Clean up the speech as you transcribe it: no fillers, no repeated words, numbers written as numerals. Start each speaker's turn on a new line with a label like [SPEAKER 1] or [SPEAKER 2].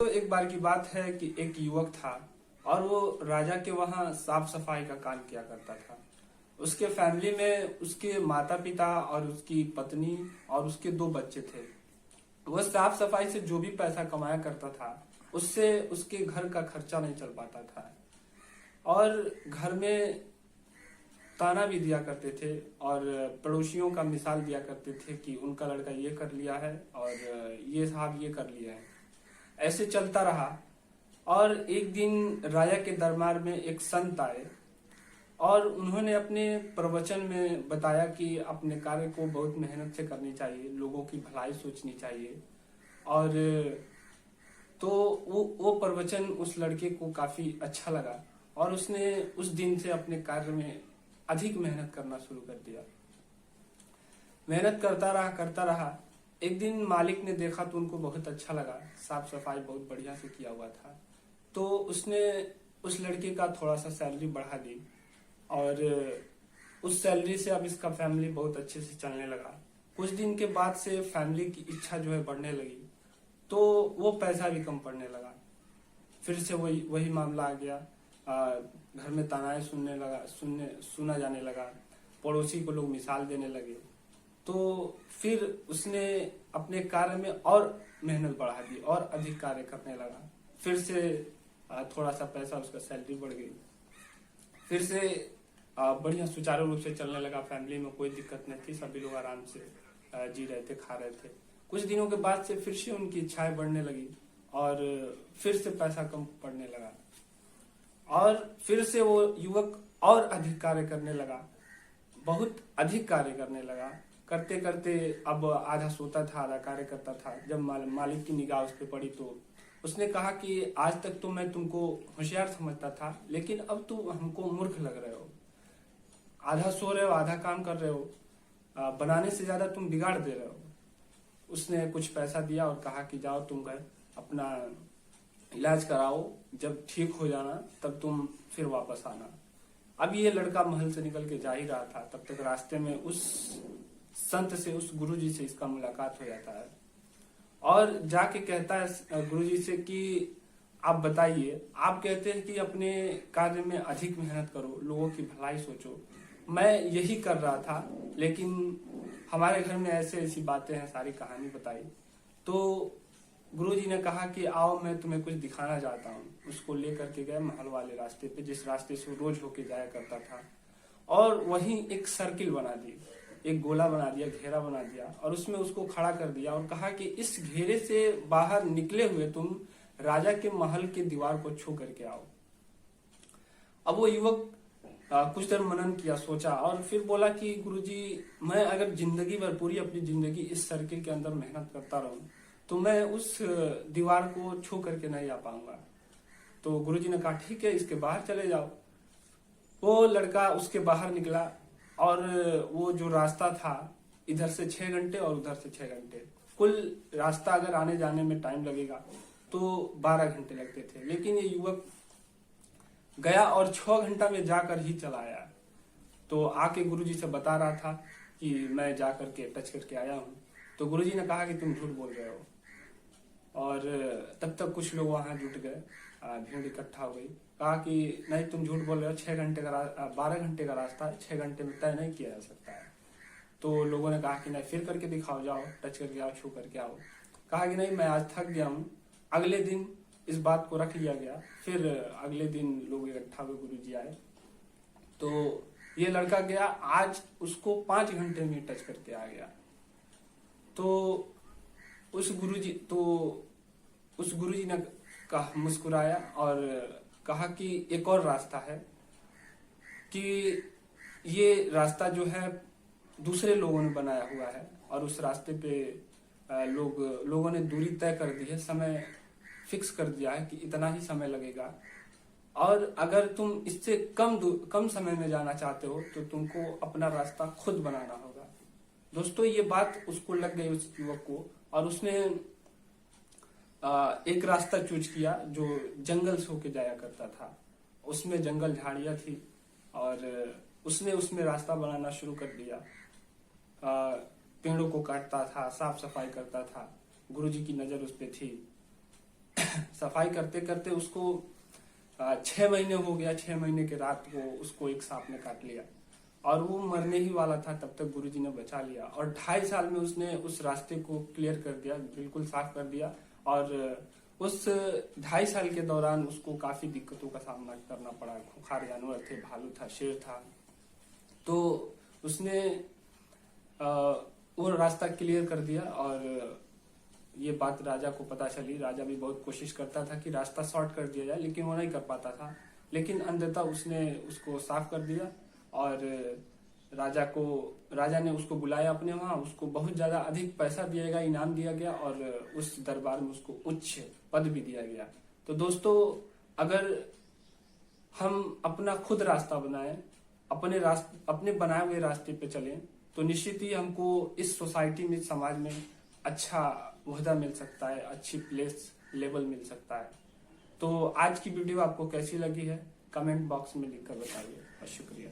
[SPEAKER 1] तो एक बार की बात है कि एक युवक था और वो राजा के वहां साफ सफाई का काम किया करता था। उसके फैमिली में उसके माता पिता और उसकी पत्नी और उसके 2 बच्चे थे। वह साफ सफाई से जो भी पैसा कमाया करता था उससे उसके घर का खर्चा नहीं चल पाता था और घर में ताना भी दिया करते थे और पड़ोसियों का मिसाल दिया करते थे कि उनका लड़का ये कर लिया है और ये साहब ये कर लिया है। ऐसे चलता रहा और एक दिन राजा के दरबार में एक संत आए और उन्होंने अपने प्रवचन में बताया कि अपने कार्य को बहुत मेहनत से करनी चाहिए, लोगों की भलाई सोचनी चाहिए। और तो वो प्रवचन उस लड़के को काफी अच्छा लगा और उसने उस दिन से अपने कार्य में अधिक मेहनत करना शुरू कर दिया। मेहनत करता रहा। एक दिन मालिक ने देखा तो उनको बहुत अच्छा लगा, साफ सफाई बहुत बढ़िया से किया हुआ था, तो उसने उस लड़के का थोड़ा सा सैलरी बढ़ा दी और उस सैलरी से अब इसका फैमिली बहुत अच्छे से चलने लगा। कुछ दिन के बाद से फैमिली की इच्छा जो है बढ़ने लगी तो वो पैसा भी कम पड़ने लगा। फिर से वही मामला आ गया। घर में तानाएं सुना जाने लगा, पड़ोसी को लोग मिसाल देने लगे। तो फिर उसने अपने कार्य में और मेहनत बढ़ा दी और अधिक कार्य करने लगा। फिर से थोड़ा सा पैसा उसका सैलरी बढ़ गई। फिर से बढ़िया सुचारू रूप से चलने लगा। फैमिली में कोई दिक्कत नहीं थी, सभी लोग आराम से जी रहे थे, खा रहे थे। कुछ दिनों के बाद से फिर से उनकी इच्छाएं बढ़ने लगी और फिर से पैसा कम पड़ने लगा और फिर से वो युवक और अधिक कार्य करने लगा, बहुत अधिक कार्य करने लगा। करते करते अब आधा सोता था, आधा कार्य करता था। जब मालिक की निगाह उस पर पड़ी तो उसने कहा कि आज तक तो मैं तुमको होशियार समझता था, लेकिन अब तुम हमको मूर्ख लग रहे हो। आधा सो रहे हो, आधा काम कर रहे हो, बनाने से ज्यादा तुम बिगाड़ दे रहे हो। उसने कुछ पैसा दिया और कहा कि जाओ तुम घर अपना इलाज कराओ, जब ठीक हो जाना तब तुम फिर वापस आना। अब ये लड़का महल से निकल के जा ही रहा था, तब तक रास्ते में उस संत से, उस गुरुजी से इसका मुलाकात हो जाता है और जाके कहता है गुरुजी से कि आप बताइए, आप कहते हैं कि अपने कार्य में अधिक मेहनत करो, लोगों की भलाई सोचो। मैं यही कर रहा था, लेकिन हमारे घर में ऐसे ऐसी बातें हैं, सारी कहानी बताई। तो गुरुजी ने कहा कि आओ मैं तुम्हें कुछ दिखाना चाहता हूँ। उसको लेकर के गए महल वाले रास्ते पे, जिस रास्ते से वो रोज होके जाया करता था, और वहीं एक सर्किल बना दी, एक गोला बना दिया, घेरा बना दिया और उसमें उसको खड़ा कर दिया और कहा कि इस घेरे से बाहर निकले हुए तुम राजा के महल की दीवार को छू करके आओ। अब वो युवक कुछ देर मनन किया, सोचा और फिर बोला कि गुरुजी, मैं अगर जिंदगी भर, पूरी अपनी जिंदगी इस सर्किल के अंदर मेहनत करता रहूं तो मैं उस दीवार को छू करके नहीं आ पाऊंगा। तो गुरुजी ने कहा ठीक है, इसके बाहर चले जाओ। वो लड़का उसके बाहर निकला और वो जो रास्ता था, इधर से 6 घंटे और उधर से 6 घंटे, कुल रास्ता अगर आने जाने में टाइम लगेगा तो 12 घंटे लगते थे। लेकिन ये युवक गया और 6 घंटा में जाकर ही चला आया। तो आके गुरुजी से बता रहा था कि मैं जाकर के टच करके आया हूँ। तो गुरुजी ने कहा कि तुम झूठ बोल रहे हो। और तब तक कुछ लोग वहां जुट गए, भीड़ इकट्ठा हो गई। कहा कि नहीं, तुम झूठ बोल रहे हो, 6 घंटे का 12 घंटे का रास्ता है, 6 घंटे में तय नहीं किया जा सकता है। तो लोगों ने कहा कि नहीं, फिर करके दिखाओ, जाओ टच करके आओ, छू करके आओ। कहा कि नहीं, मैं आज थक गया हूँ। अगले दिन इस बात को रख लिया गया। फिर अगले दिन लोग इकट्ठा हुए, गुरुजी आए तो ये लड़का गया, आज उसको 5 घंटे में टच करके आ गया। तो उस गुरुजी ने कहा, मुस्कुराया और कहा कि एक और रास्ता है, कि ये रास्ता जो है दूसरे लोगों ने बनाया हुआ है और उस रास्ते पे लोगों ने दूरी तय कर दी है, समय फिक्स कर दिया है कि इतना ही समय लगेगा और अगर तुम इससे कम समय में जाना चाहते हो तो तुमको अपना रास्ता खुद बनाना होगा। दोस्तों, ये बात उसको लग गई, उस युवक को, और उसने एक रास्ता चूज किया जो जंगल से होके जाया करता था। उसमें जंगल झाड़ियां थी और उसने उसमें रास्ता बनाना शुरू कर दिया। पेड़ों को काटता था, साफ सफाई करता था। गुरुजी की नजर उस पे थी। सफाई करते करते उसको 6 महीने हो गया। 6 महीने के रात को उसको एक सांप ने काट लिया और वो मरने ही वाला था, तब तक गुरुजी ने बचा लिया। और 2.5 साल में उसने उस रास्ते को क्लियर कर दिया, बिल्कुल साफ कर दिया। और उस 2.5 साल के दौरान उसको काफी दिक्कतों का सामना करना पड़ा। खूंखार जानवर थे, भालू था, शेर था, तो उसने वो रास्ता क्लियर कर दिया। और ये बात राजा को पता चली। राजा भी बहुत कोशिश करता था कि रास्ता शॉर्ट कर दिया जाए, लेकिन वो नहीं कर पाता था। लेकिन अंततः उसने उसको साफ कर दिया और राजा ने उसको बुलाया अपने वहां। उसको बहुत ज्यादा अधिक पैसा दिया गया, इनाम दिया गया और उस दरबार में उसको उच्च पद भी दिया गया। तो दोस्तों, अगर हम अपना खुद रास्ता बनाएं, अपने बनाए हुए रास्ते पे चलें, तो निश्चित ही हमको इस सोसाइटी में, समाज में अच्छा ओहदा मिल सकता है, अच्छी प्लेस लेवल मिल सकता है। तो आज की वीडियो आपको कैसी लगी है कमेंट बॉक्स में लिखकर बताइए। और शुक्रिया।